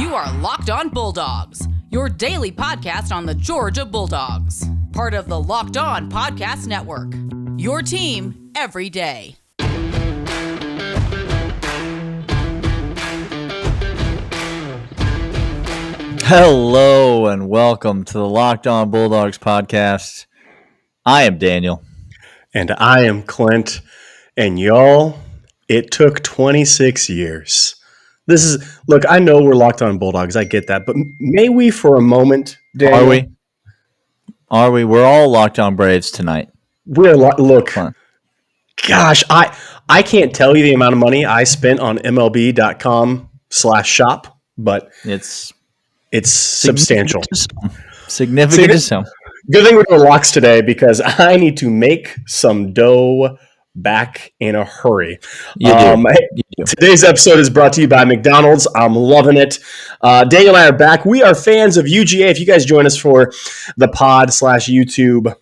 You are Locked On Bulldogs, your daily podcast on the Georgia Bulldogs. Part of the Locked On Podcast Network, your team every day. Hello and welcome to the Locked On Bulldogs podcast. I am Daniel. And I am Clint. And y'all, it took 26 years. Look, I know we're Locked On Bulldogs. I get that. But may we for a moment, Daniel? Are we? We're all Locked On Braves tonight. Look, gosh, I can't tell you the amount of money I spent on MLB.com/shop, but it's substantial. Significant to some. Good thing we're doing locks today because I need to make some dough back in a hurry. You do. Today's episode is brought to you by McDonald's. I'm loving it. Daniel and I are back. We are fans of UGA. If you guys join us for the pod/YouTube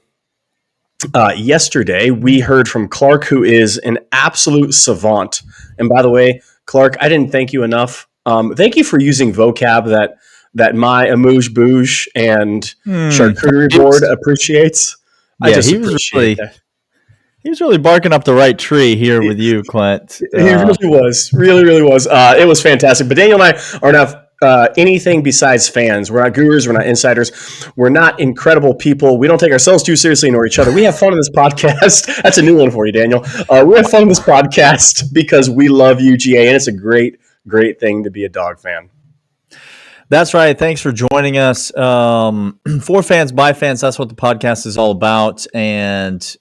yesterday, we heard from Clark, who is an absolute savant. And by the way, Clark, I didn't thank you enough. Thank you for using vocab that my amuse bouche and charcuterie board appreciates. Yeah, he was really barking up the right tree here with you, Clint. He really was. Really was. It was fantastic. But Daniel and I are not anything besides fans. We're not gurus. We're not insiders. We're not incredible people. We don't take ourselves too seriously nor each other. We have fun in this podcast. That's a new one for you, Daniel. We have fun in this podcast because we love UGA, and it's a great thing to be a dog fan. That's right. Thanks for joining us. For fans, by fans, that's what the podcast is all about. And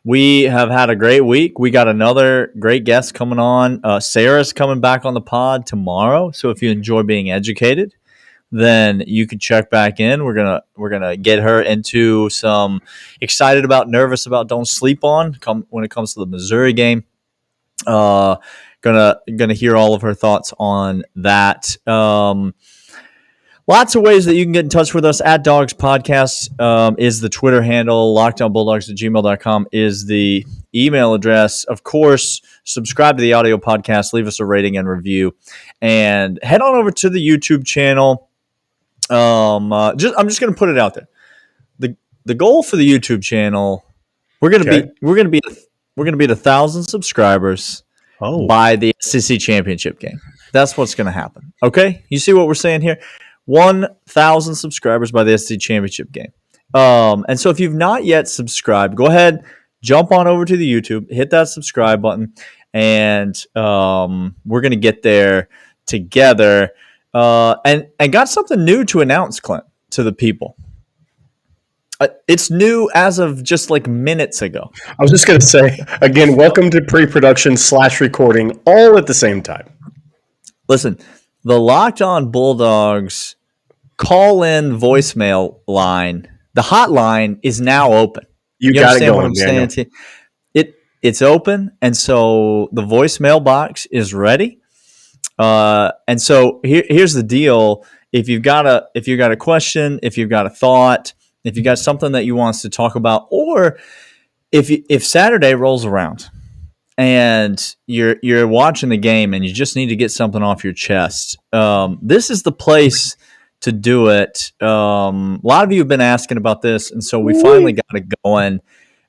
we have had a great week. We got another great guest coming on. Sarah's coming back on the pod tomorrow. So if you enjoy being educated, then you can check back in. We're gonna get her into some excited about, nervous about, don't sleep on when it comes to the Missouri game. Gonna hear all of her thoughts on that. Lots of ways that you can get in touch with us. At Dawgs Podcast is the Twitter handle. LockedOnBulldogs@gmail.com is the email address. Of course, subscribe to the audio podcast. Leave us a rating and review, and head on over to the YouTube channel. I'm just gonna put it out there. The goal for the YouTube channel, we're gonna be at 1,000 subscribers. By the SEC championship game. That's what's going to happen. Okay? You see what we're saying here? 1,000 subscribers by the SEC championship game. And so if you've not yet subscribed, go ahead, jump on over to the YouTube, hit that subscribe button, and we're going to get there together. And got something new to announce, Clint, to the people. It's new as of just like minutes ago. I was just going to say, again, welcome to pre-production/recording all at the same time. Listen, the Locked On Bulldogs call-in voicemail line, the hotline is now open. You got it going, Daniel. It's open, and so the voicemail box is ready. And so here's the deal. If you've got a question, if you've got a thought, if you got something that you want us to talk about, or if Saturday rolls around and you're watching the game and you just need to get something off your chest, this is the place to do it. A lot of you have been asking about this, and so we finally got it going.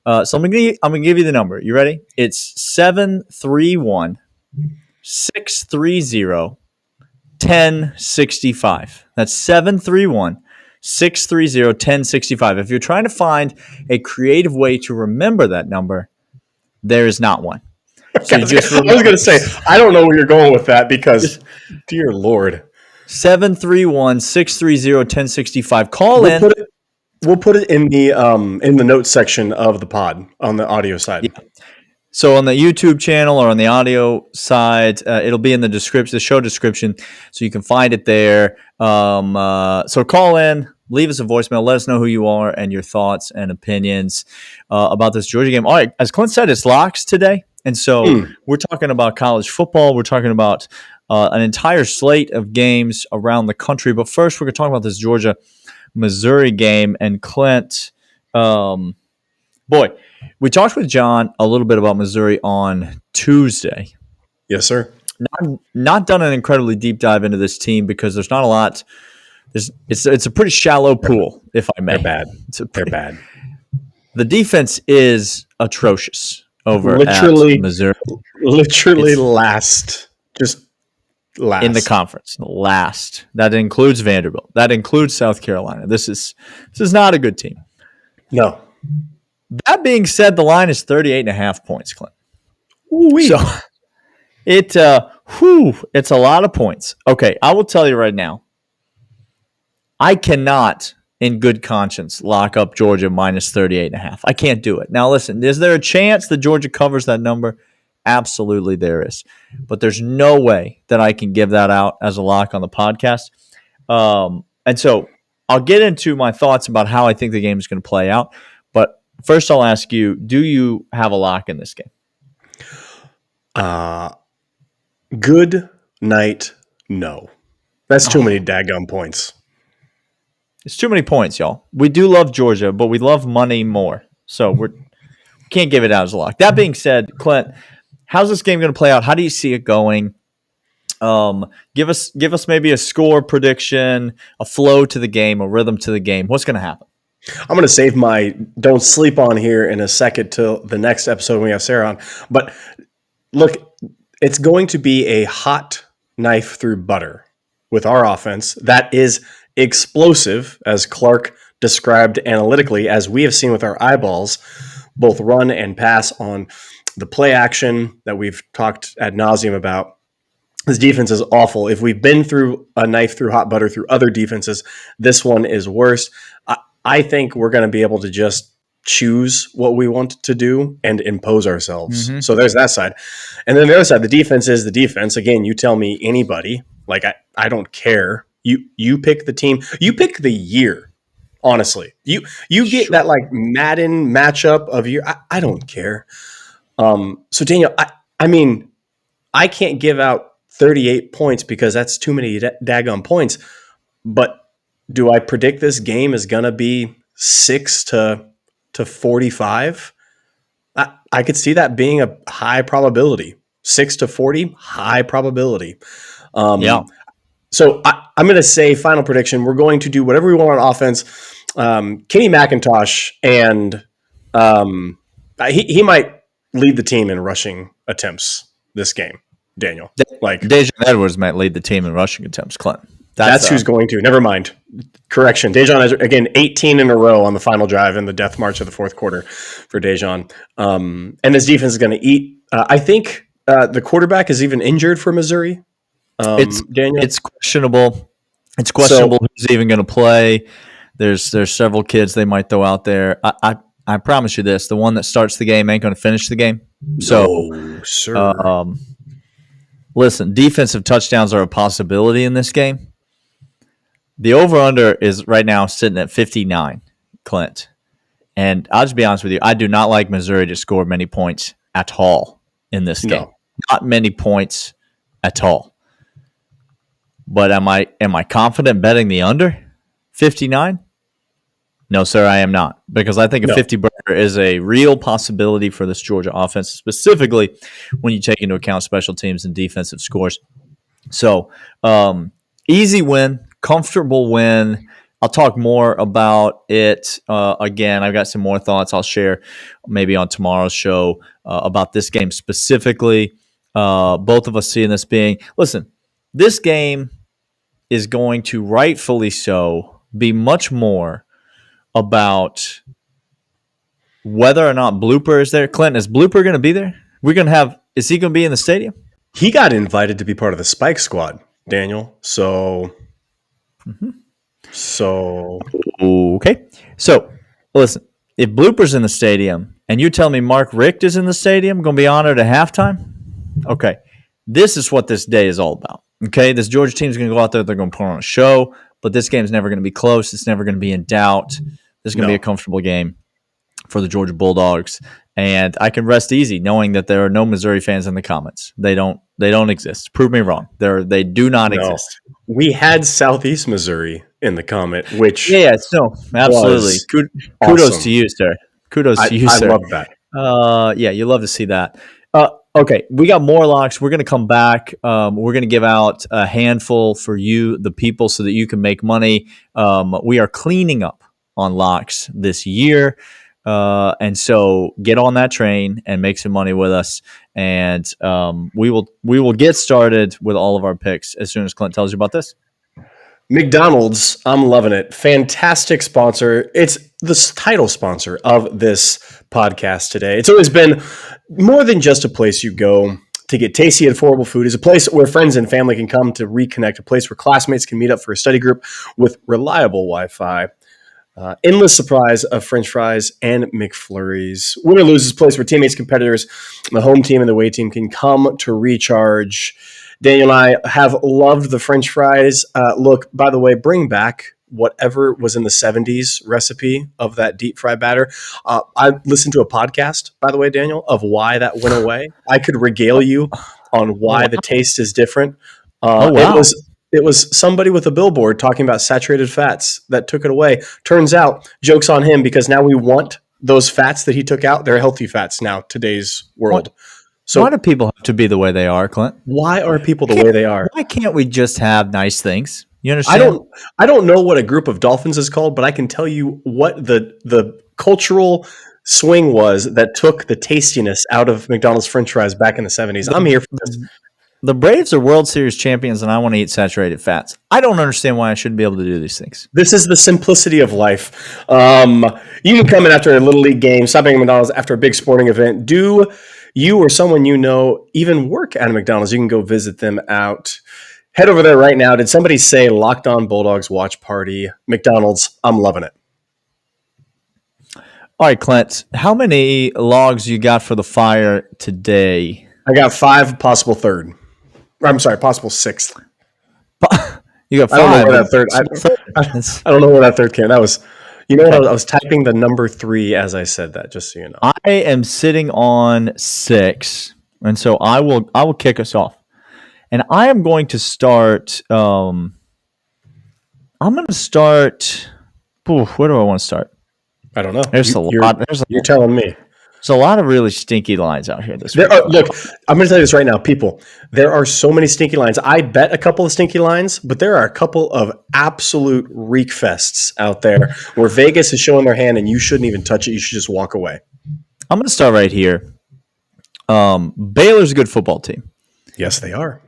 So I'm gonna give you the number. You ready? It's 731-630-1065. That's 731-630-1065. If you're trying to find a creative way to remember that number, there is not one. So I was going to say, I don't know where you're going with that because, dear Lord. 731-630-1065. Call in. We'll put it in the notes section of the pod on the audio side. Yeah. So on the YouTube channel or on the audio side, it'll be in the description, the show description, so you can find it there. So call in, leave us a voicemail, let us know who you are and your thoughts and opinions about this Georgia game. All right, as Clint said, it's locks today, and so we're talking about college football. We're talking about an entire slate of games around the country. But first, we're going to talk about this Georgia-Missouri game. And Clint, we talked with John a little bit about Missouri on Tuesday. Yes, sir. not done an incredibly deep dive into this team because there's not a lot. It's a pretty shallow pool, if I may. They're bad. They're bad. The defense is atrocious over literally, at Missouri. Literally last. In the conference. Last. That includes Vanderbilt. That includes South Carolina. This is not a good team. No. That being said, the line is 38.5 points, Clint. Ooh-wee. So it's a lot of points. Okay, I will tell you right now, I cannot, in good conscience, lock up Georgia minus 38.5. I can't do it. Now, listen, is there a chance that Georgia covers that number? Absolutely there is. But there's no way that I can give that out as a lock on the podcast. And so I'll get into my thoughts about how I think the game is going to play out. But first I'll ask you, do you have a lock in this game? Good night, no. That's too many daggum points. It's too many points, y'all. We do love Georgia, but we love money more. So we can't give it out as a lock. That being said, Clint, how's this game going to play out? How do you see it going? Give us maybe a score prediction, a flow to the game, a rhythm to the game. What's going to happen? I'm going to save my don't sleep on here in a second till the next episode when we have Sarah on. But look, it's going to be a hot knife through butter with our offense. That is explosive, as Clark described analytically, as we have seen with our eyeballs, both run and pass on the play action that we've talked ad nauseum about. This defense is awful. If we've been through a knife through hot butter through other defenses, this one is worse. I think we're going to be able to just choose what we want to do and impose ourselves. Mm-hmm. So there's that side. And then the other side, the defense is the defense. Again, you tell me anybody, like I don't care. You pick the team. You pick the year, honestly. You get that like Madden matchup of year. I don't care. So Daniel, I mean, I can't give out 38 points because that's too many daggone points. But do I predict this game is going to be 6 to 45? I could see that being a high probability. 6 to 40, high probability. Yeah. So I'm going to say final prediction. We're going to do whatever we want on offense. Kenny McIntosh, and he might lead the team in rushing attempts this game, Daniel. Dejan Edwards might lead the team in rushing attempts, Clint. That's who's going to. Never mind. Correction. Dejan has, again, 18 in a row on the final drive in the death march of the fourth quarter for Dejan. And this defense is going to eat. I think the quarterback is even injured for Missouri. Daniel? It's questionable. It's questionable who's even going to play. There's several kids they might throw out there. I promise you this: the one that starts the game ain't going to finish the game. So, no, sir. Listen, defensive touchdowns are a possibility in this game. The over/under is right now sitting at 59, Clint. And I'll just be honest with you, I do not like Missouri to score many points at all in this game. No. Not many points at all. But am I confident betting the under 59? No, sir, I am not. Because I think a 50-burger is a real possibility for this Georgia offense, specifically when you take into account special teams and defensive scores. So, easy win, comfortable win. I'll talk more about it. Again, I've got some more thoughts I'll share maybe on tomorrow's show about this game specifically. Both of us seeing this being, listen, this game is going to rightfully so be much more about whether or not Blooper is there. Clint, is Blooper going to be there? Is he going to be in the stadium? He got invited to be part of the Spike Squad, Daniel. So, okay. So, listen, if Blooper's in the stadium and you tell me Mark Richt is in the stadium, going to be honored at halftime, okay, this is what this day is all about. Okay, this Georgia team is going to go out there. They're going to put on a show, but this game's never going to be close. It's never going to be in doubt. This is going to be a comfortable game for the Georgia Bulldogs, and I can rest easy knowing that there are no Missouri fans in the comments. They don't exist. Prove me wrong. They do not exist. We had Southeast Missouri in the comment, which absolutely. Kudos to you, sir. Kudos to you, sir. I love that. You love to see that. Okay, we got more locks. We're going to come back. We're going to give out a handful for you, the people, so that you can make money. We are cleaning up on locks this year. And so get on that train and make some money with us. And we will get started with all of our picks as soon as Clint tells you about this. McDonald's, I'm loving it. Fantastic sponsor. It's the title sponsor of this podcast today. It's always been more than just a place you go to get tasty and affordable food. It's a place where friends and family can come to reconnect, a place where classmates can meet up for a study group with reliable Wi-Fi, endless supplies of French fries and McFlurries. Win or lose, this place where teammates, competitors, the home team, and the away team can come to recharge. Daniel and I have loved the French fries. Look, by the way, bring back whatever was in the 70s recipe of that deep fry batter. I listened to a podcast, by the way, Daniel, of why that went away. I could regale you on why the taste is different. It was somebody with a billboard talking about saturated fats that took it away. Turns out, joke's on him, because now we want those fats that he took out. They're healthy fats now, today's world. So why do people have to be the way they are, Clint? Why are people the way they are? Why can't we just have nice things? You understand? I don't know what a group of dolphins is called, but I can tell you what the cultural swing was that took the tastiness out of McDonald's French fries back in the 70s. I'm here for this. The Braves are World Series champions, and I want to eat saturated fats. I don't understand why I shouldn't be able to do these things. This is the simplicity of life. You can come in after a Little League game, stop at McDonald's after a big sporting event. Do you or someone you know even work at a McDonald's? You can go visit them out. Head over there right now. Did somebody say Locked On Bulldogs watch party? McDonald's, I'm loving it. All right, Clint, how many logs you got for the fire today? I got 5, possible third. I'm sorry, possible 6th. You got 5. I don't know where that third. I don't know where that third came. That was, you know, what? I was typing the number 3 as I said that, just so you know. I am sitting on 6, and so I will kick us off. And I am going to start. I'm going to start. Where do I want to start? I don't know. There's a lot. You're telling me. There's a lot of really stinky lines out here this week. Look, I'm going to tell you this right now, people. There are so many stinky lines. I bet a couple of stinky lines, but there are a couple of absolute reek fests out there where Vegas is showing their hand and you shouldn't even touch it. You should just walk away. I'm going to start right here. Baylor's a good football team. Yes, they are.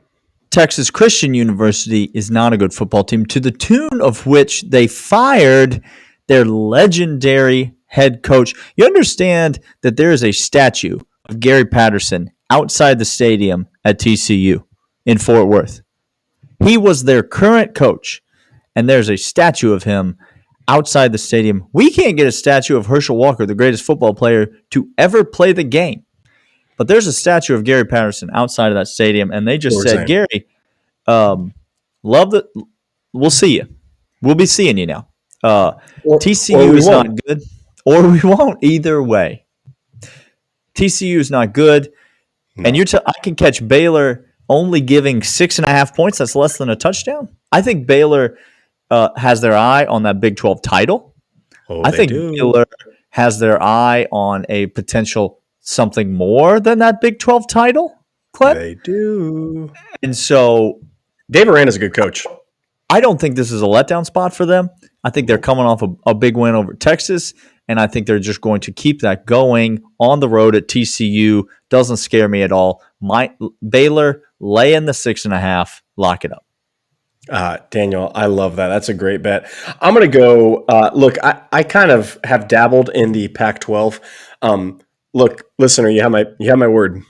Texas Christian University is not a good football team, to the tune of which they fired their legendary head coach. You understand that there is a statue of Gary Patterson outside the stadium at TCU in Fort Worth. He was their current coach, and there's a statue of him outside the stadium. We can't get a statue of Herschel Walker, the greatest football player to ever play the game. But there's a statue of Gary Patterson outside of that stadium, and they just said, Gary, love the. We'll see you. We'll be seeing you now. TCU is not good, or we won't. Either way, TCU is not good, and I can catch Baylor only giving 6.5 points. That's less than a touchdown. I think Baylor has their eye on that Big 12 title. I think Baylor has their eye on a potential something more than that Big 12 title, Clint. They do. And so Dave Aranda's a good coach. I don't think this is a letdown spot for them. I think they're coming off a big win over Texas, and I think they're just going to keep that going on the road at TCU. Doesn't scare me at all. Baylor, lay in the 6.5, lock it up. Daniel, I love that. That's a great bet. I'm going to go. Look, I kind of have dabbled in the Pac-12. Look, listener, you have my word.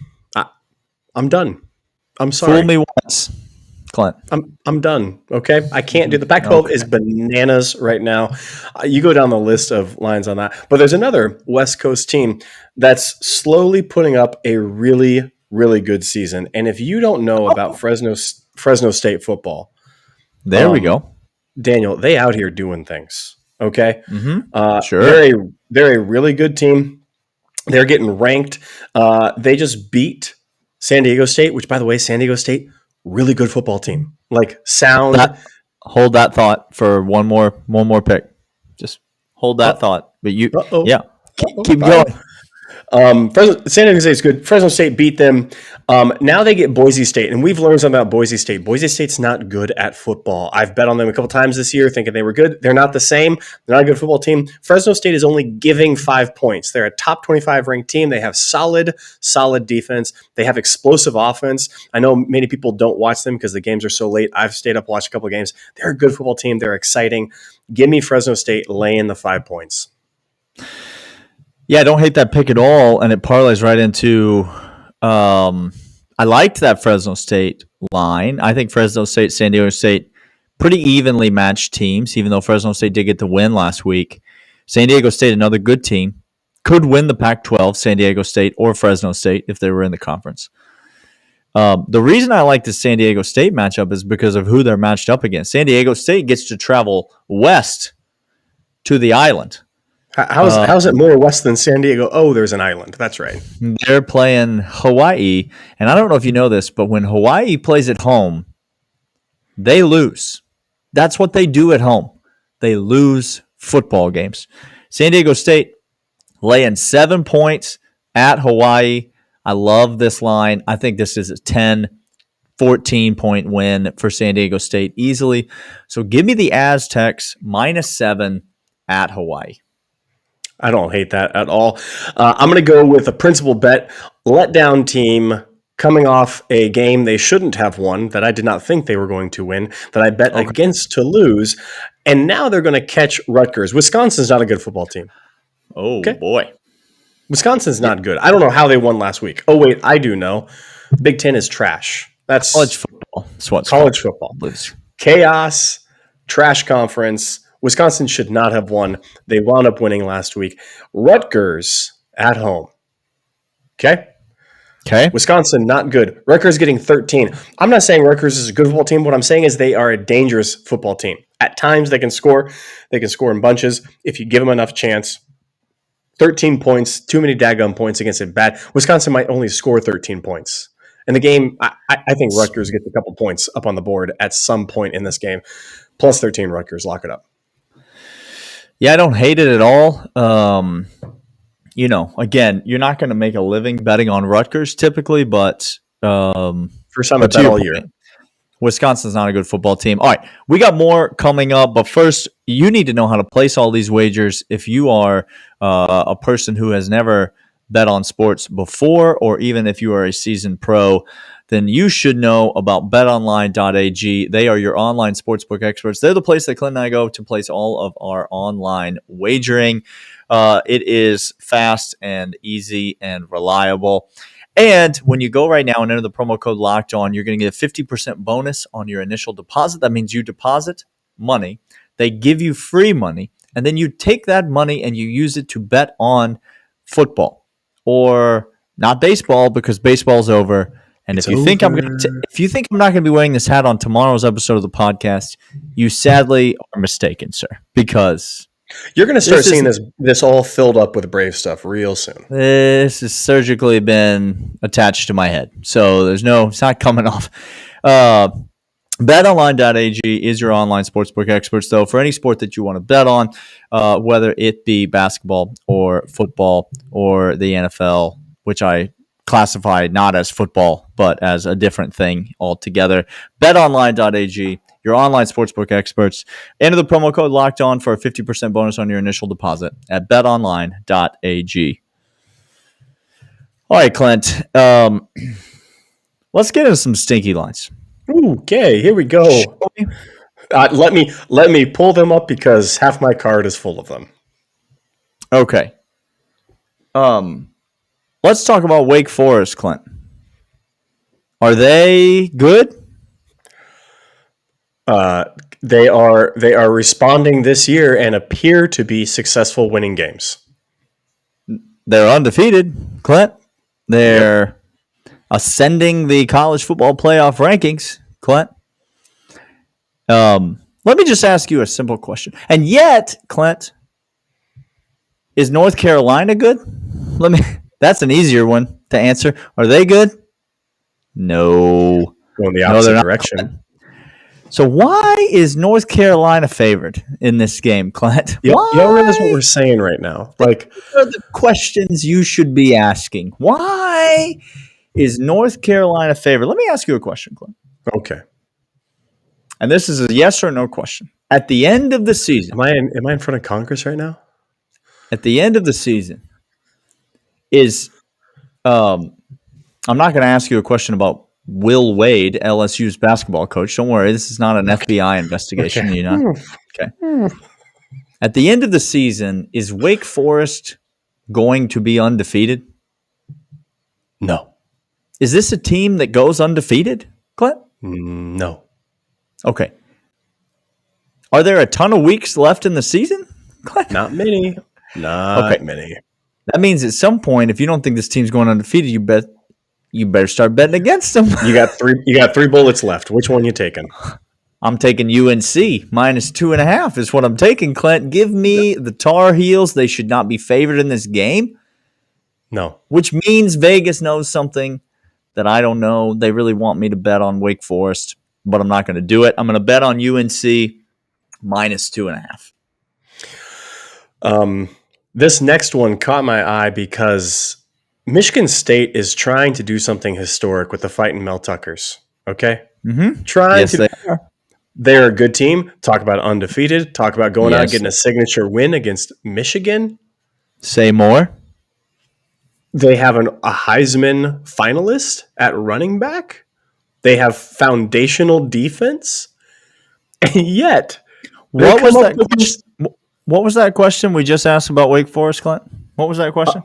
I'm done. I'm sorry. Fool me once, Clint. I'm done. Okay, I can't do the Pac-12 is bananas right now. You go down the list of lines on that, but there's another West Coast team that's slowly putting up a really, really good season. And if you don't know about Fresno State football, there we go, Daniel. They out here doing things. Okay, sure. They're a really good team. They're getting ranked. They just beat San Diego State, which, by the way, San Diego State, really good football team. Like sound. Hold that thought for one more pick. Just hold that thought. But keep going. San Diego State's good. Fresno State beat them. Now they get Boise State, and we've learned something about Boise State. Boise State's not good at football. I've bet on them a couple times this year thinking they were good. They're not the same. They're not a good football team. Fresno State is only giving 5 points. They're a top 25 ranked team. They have solid defense. They have explosive offense. I know many people don't watch them because the games are so late. I've stayed up, watched a couple of games. They're a good football team. They're exciting. Give me Fresno State laying the 5 points. Yeah, I don't hate that pick at all, and it parlays right into I liked that Fresno State line. I think Fresno State, San Diego State, pretty evenly matched teams, even though Fresno State did get the win last week. San Diego State, another good team, could win the Pac-12, San Diego State or Fresno State if they were in the conference. The reason I like the San Diego State matchup is because of who they're matched up against. San Diego State gets to travel west to the island. How's it more west than San Diego? Oh, there's an island. That's right. They're playing Hawaii, and I don't know if you know this, but when Hawaii plays at home, they lose. That's what they do at home. They lose football games. San Diego State laying 7 points at Hawaii. I love this line. I think this is a 10, 14-point win for San Diego State easily. So give me the Aztecs -7 at Hawaii. I don't hate that at all. I'm going to go with a principal bet. Letdown team coming off a game they shouldn't have won that I did not think they were going to win, that I bet against to lose. And now they're going to catch Rutgers. Wisconsin's not a good football team. Oh, boy. Wisconsin's not good. I don't know how they won last week. Oh, wait, I do know. Big Ten is trash. That's college football. That's what's college football. Chaos, trash conference. Wisconsin should not have won. They wound up winning last week. Rutgers at home. Okay? Wisconsin, not good. Rutgers getting 13. I'm not saying Rutgers is a good football team. What I'm saying is they are a dangerous football team. At times, they can score. They can score in bunches if you give them enough chance. 13 points, too many daggum points against a bad. Wisconsin might only score 13 points. In the game, I think Rutgers gets a couple points up on the board at some point in this game. Plus 13 Rutgers. Lock it up. Yeah, I don't hate it at all. Again, you're not going to make a living betting on Rutgers typically, but first time I bet all year. Wisconsin's not a good football team. All right, we got more coming up, but first, you need to know how to place all these wagers if you are a person who has never bet on sports before, or even if you are a seasoned pro, then you should know about BetOnline.ag. They are your online sportsbook experts. They're the place that Clint and I go to place all of our online wagering. It is fast and easy and reliable. And when you go right now and enter the promo code Locked On, you're going to get a 50% bonus on your initial deposit. That means you deposit money. They give you free money. And then you take that money and you use it to bet on football. Or not baseball, because baseball's over. And if you think I'm not going to be wearing this hat on tomorrow's episode of the podcast, you sadly are mistaken, sir. Because you're going to start seeing this all filled up with Brave stuff real soon. This has surgically been attached to my head, so it's not coming off. BetOnline.ag is your online sportsbook experts, though, for any sport that you want to bet on, whether it be basketball or football or the NFL, which I classify not as football, but as a different thing altogether. BetOnline.ag, your online sportsbook experts. Enter the promo code Locked On for a 50% bonus on your initial deposit at BetOnline.ag. All right, Clint. Let's get into some stinky lines. Okay, here we go. Let me pull them up because half my card is full of them. Okay. Let's talk about Wake Forest, Clint. Are they good? They are responding this year and appear to be successful winning games. They're undefeated, Clint. They're ascending the college football playoff rankings, Clint. Let me just ask you a simple question. And yet, Clint, is North Carolina good? That's an easier one to answer. Are they good? No. Going the opposite direction. So why is North Carolina favored in this game, Clint? Y'all realize what we're saying right now? Like, what are the questions you should be asking? Why is North Carolina favored? Let me ask you a question, Clint. okay. And this is a yes or no question. At the end of the season, Am I in front of Congress right now? at the end of the season, is I'm not going to ask you a question about Will Wade, LSU's basketball coach. Don't worry, this is not an FBI investigation. Okay. You know. Okay. At the end of the season, is Wake Forest going to be undefeated? No. Is this a team that goes undefeated, Clint? No. Okay. Are there a ton of weeks left in the season, Clint? Not many. Not many. That means at some point, if you don't think this team's going undefeated, you better start betting against them. You got three bullets left. Which one you taking? I'm taking UNC minus 2.5 is what I'm taking, Clint. Give me the Tar Heels. They should not be favored in this game. No. Which means Vegas knows something that I don't know. They really want me to bet on Wake Forest, but I'm not going to do it. I'm going to bet on UNC minus 2.5. This next one caught my eye because Michigan State is trying to do something historic with the Fighting Mel Tuckers. Okay? Mm-hmm. They are. They're a good team. Talk about undefeated. Talk about going out and getting a signature win against Michigan. Say more. They have a Heisman finalist at running back. They have foundational defense. And yet, what was that question we just asked about Wake Forest, Clint? What was that question?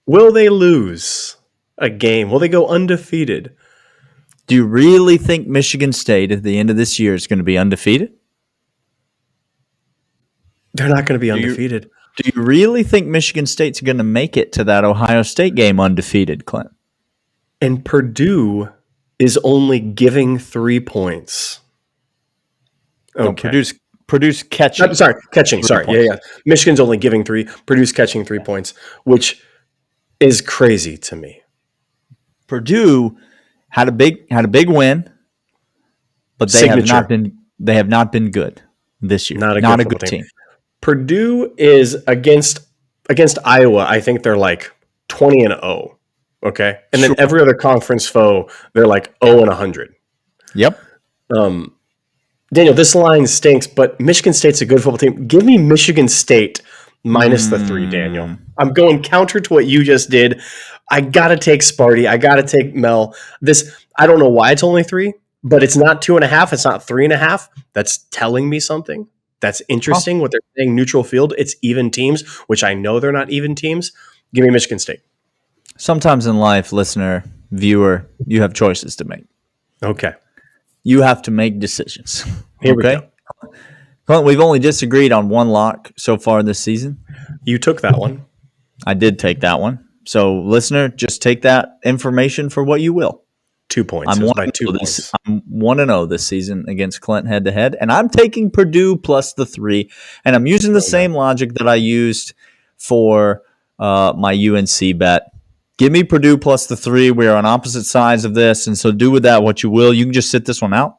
Will they lose a game? Will they go undefeated? Do you really think Michigan State at the end of this year is going to be undefeated? They're not going to be undefeated. Do you really think Michigan State's going to make it to that Ohio State game undefeated, Clint? And Purdue is only giving 3 points. Okay. No, Purdue's catching. Catching. Sorry. Yeah. Michigan's only giving 3. Purdue's catching 3 points, which is crazy to me. Purdue had a big win, but they have not been good this year. Not a good team. Purdue is against Iowa. I think they're like 20-0. Okay, and then every other conference foe, they're like 0-100. Yep. Daniel, this line stinks, but Michigan State's a good football team. Give me Michigan State minus the 3, Daniel. I'm going counter to what you just did. I got to take Sparty. I got to take Mel. I don't know why it's only 3, but it's not 2.5. It's not 3.5. That's telling me something. That's interesting what they're saying. Neutral field. It's even teams, which I know they're not even teams. Give me Michigan State. Sometimes in life, listener, viewer, you have choices to make. Okay. You have to make decisions. Here we go. Well, we've only disagreed on one lock so far this season. You took that one. I did take that one. So, listener, just take that information for what you will. 2 points. I'm 1-0 this season against Clint head-to-head, and I'm taking Purdue plus the 3, and I'm using the same logic that I used for my UNC bet. Give me Purdue plus the 3. We are on opposite sides of this, and so do with that what you will. You can just sit this one out,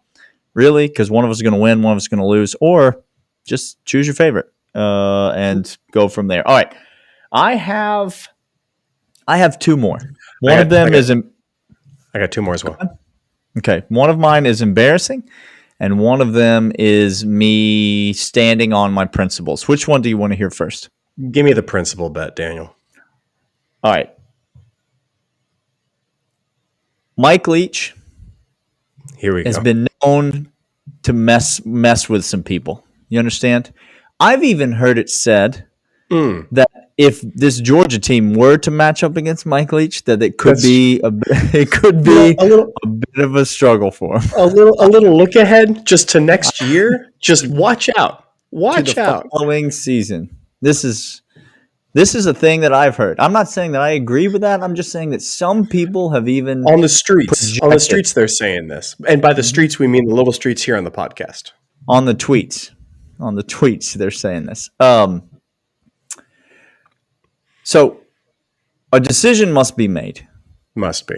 really, because one of us is going to win, one of us is going to lose, or just choose your favorite and go from there. All right, I have 2 more. I got 2 more as well. Okay, one of mine is embarrassing, and one of them is me standing on my principles. Which one do you want to hear first? Give me the principle bet, Daniel. All right. Mike Leach has been known to mess with some people. You understand? I've even heard it said that if this Georgia team were to match up against Mike Leach, that it could be a bit of a struggle for him. A little look ahead just to next year. Just watch out. Watch out. Following season. This is a thing that I've heard. I'm not saying that I agree with that. I'm just saying that some people have even on the streets they're saying this. And by the streets we mean the little streets here on the podcast. On the tweets they're saying this. So a decision must be made. Must be.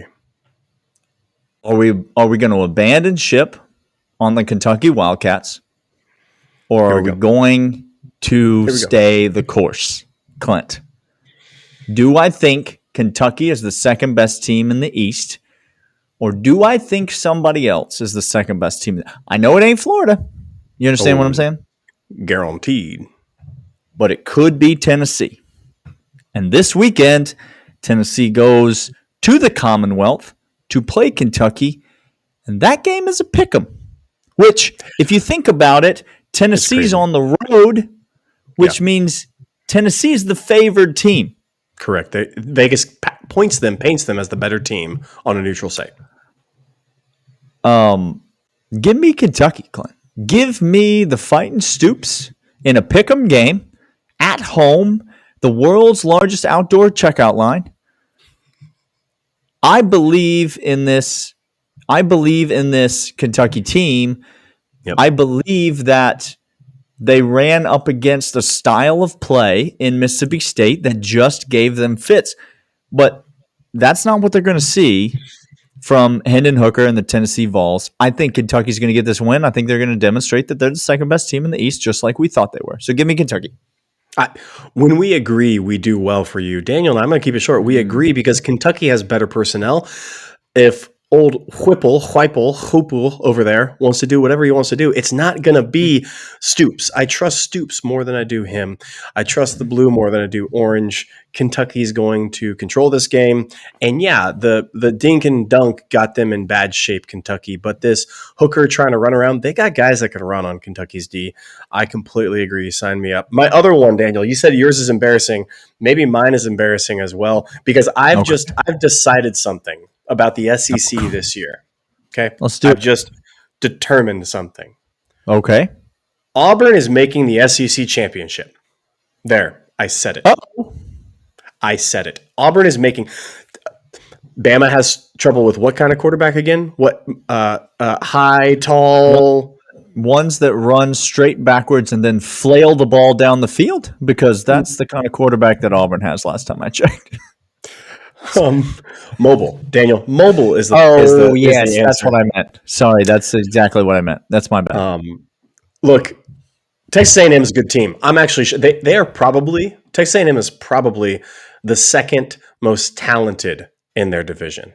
Are we going to abandon ship on the Kentucky Wildcats, or Here are we we go. going to stay the course, Clint? Do I think Kentucky is the second best team in the East, or do I think somebody else is the second best team? I know it ain't Florida. You understand what I'm saying? Guaranteed. But it could be Tennessee. And this weekend, Tennessee goes to the Commonwealth to play Kentucky, and that game is a pick'em. Which, if you think about it, Tennessee's on the road, which means Tennessee is the favored team. Correct. Vegas paints them as the better team on a neutral site. Give me Kentucky, Clint. Give me the Fighting Stoops in a pick'em game at home, the world's largest outdoor checkout line. I believe in this Kentucky team. Yep. I believe that they ran up against a style of play in Mississippi State that just gave them fits. But that's not what they're going to see from Hendon Hooker and the Tennessee Vols. I think Kentucky's going to get this win. I think they're going to demonstrate that they're the second best team in the East, just like we thought they were. So give me Kentucky. When we agree, we do well for you. Daniel and I'm going to keep it short. We agree because Kentucky has better personnel. If old Whipple over there wants to do whatever he wants to do, it's not going to be Stoops. I trust Stoops more than I do him. I trust the blue more than I do orange. Kentucky's going to control this game. And yeah, the dink and dunk got them in bad shape, Kentucky. But this Hooker trying to run around, they got guys that can run on Kentucky's D. I completely agree. Sign me up. My other one, Daniel, you said yours is embarrassing. Maybe mine is embarrassing as well because I've decided something about the SEC this year. Okay. Let's do it. I've just determined something. Okay. Auburn is making the SEC championship. There. I said it. Oh. I said it. Auburn is making. Bama has trouble with what kind of quarterback again? What high, tall, ones that run straight backwards and then flail the ball down the field? Because that's the kind of quarterback that Auburn has last time I checked. Mobile. Daniel, mobile is the yes, that's what I meant. Sorry, that's exactly what I meant. That's my bad. Look, Texas A&M is a good team. I'm actually sure they are probably Texas A&M is probably the second most talented in their division.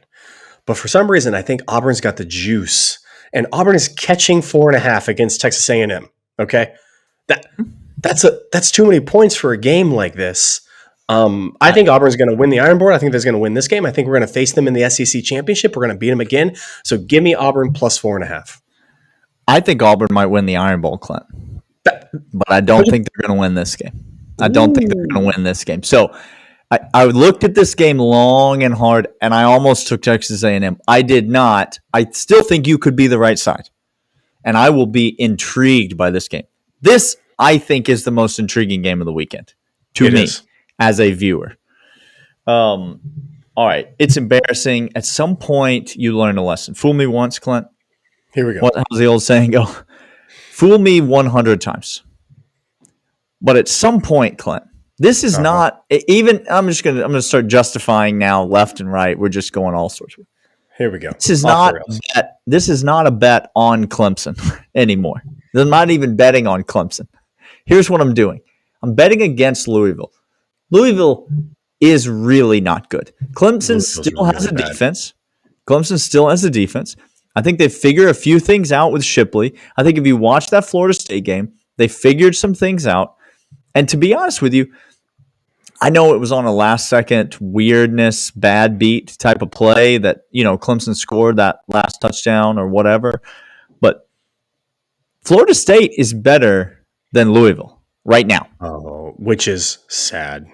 But for some reason, I think Auburn's got the juice, and Auburn is catching 4.5 against Texas A&M. Okay, that's too many points for a game like this. I think Auburn's going to win the Iron Bowl. I think they're going to win this game. I think we're going to face them in the SEC championship. We're going to beat them again. So give me Auburn plus 4.5. I think Auburn might win the Iron Bowl, Clint. But I don't think they're going to win this game. I don't think they're going to win this game. So I looked at this game long and hard, and I almost took Texas A&M. I did not. I still think you could be the right side, and I will be intrigued by this game. This, I think, is the most intriguing game of the weekend to me as a viewer. All right. It's embarrassing. At some point, you learn a lesson. Fool me once, Clint. Here we go. How's the old saying go? Fool me 100 times. But at some point, Clint, this is not even. I'm going to start justifying now, left and right. We're just going all sorts of. Here we go. This is not a bet on Clemson anymore. I'm not even betting on Clemson. Here's what I'm doing. I'm betting against Louisville. Louisville is really not good. Clemson still has a defense. Clemson still has a defense. I think they figure a few things out with Shipley. I think if you watch that Florida State game, they figured some things out. And to be honest with you, I know it was on a last-second weirdness, bad beat type of play that, Clemson scored that last touchdown or whatever. But Florida State is better than Louisville right now. Oh, which is sad.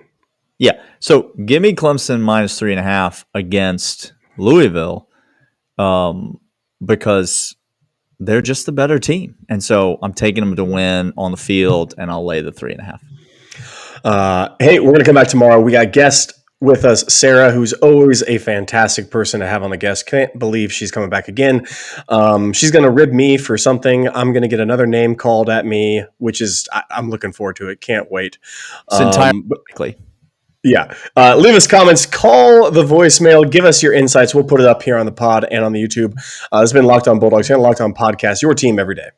Yeah. So give me Clemson minus 3.5 against Louisville because they're just the better team. And so I'm taking them to win on the field, and I'll lay the 3.5. Hey, we're going to come back tomorrow. We got a guest with us, Sarah, who's always a fantastic person to have on the guest. Can't believe she's coming back again. She's going to rib me for something. I'm going to get another name called at me, which is I'm looking forward to it. Can't wait. It's entirely likely. Yeah. Leave us comments, call the voicemail, give us your insights. We'll put it up here on the pod and on the YouTube. This has been Locked On Bulldogs and Locked On Podcast, your team every day.